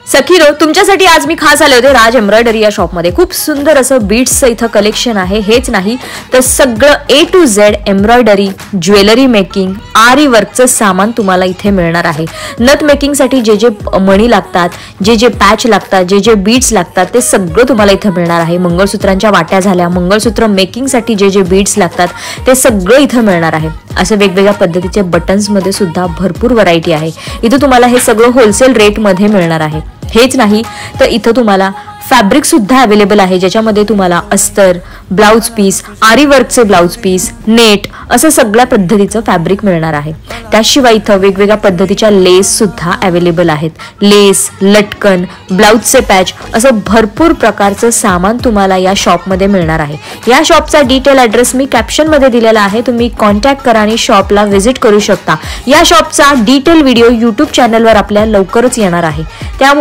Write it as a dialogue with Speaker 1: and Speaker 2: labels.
Speaker 1: सखीरो, तुमच्यासाठी आज मी खास आले होते राज एम्ब्रॉयडरी या शॉपमध्ये. खूप सुंदर असं बीट्सचं इथं कलेक्शन आहे. हेच नाही तर सगळं A to Z embroidery, jewellery making, आरी वर्कचं सामान तुम्हाला इथे मिळणार आहे. नथ मेकिंगसाठी जे जे मणी लागतात, जे जे पॅच लागतात, जे जे बीट्स लागतात ते सगळं तुम्हाला इथं मिळणार आहे. मंगळसूत्रांच्या वाट्या झाल्या, मंगळसूत्र मेकिंगसाठी जे जे बीट्स लागतात ते सगळं इथं मिळणार आहे. असं वेगवेगळ्या पद्धतीचे बटन्समध्ये सुद्धा भरपूर व्हरायटी आहे. इथं तुम्हाला हे सगळं होलसेल रेटमध्ये मिळणार आहे. हेच नाही तर इथं तुम्हाला फॅब्रिक सुद्धा अवेलेबल आहे, ज्याच्यामध्ये तुम्हाला अस्तर, ब्लाउज पीस, आरी वर्कचे ब्लाउज पीस, नेट असं सगळ्या पद्धतीचं फॅब्रिक मिळणार आहे. त्याशिवाय इथं वेगवेगळ्या पद्धतीच्या लेस सुद्धा अवेलेबल आहेत. लेस, लटकन, ब्लाउजचे पॅच असं भरपूर प्रकारचं सामान तुम्हाला या शॉपमध्ये मिळणार आहे. या शॉपचा डिटेल ॲड्रेस मी कॅप्शनमध्ये दिलेला आहे. तुम्ही कॉन्टॅक्ट करा आणि शॉपला व्हिजिट करू शकता. या शॉपचा डिटेल व्हिडिओ यूट्यूब चॅनलवर आपल्या लवकरच येणार आहे. त्यामुळे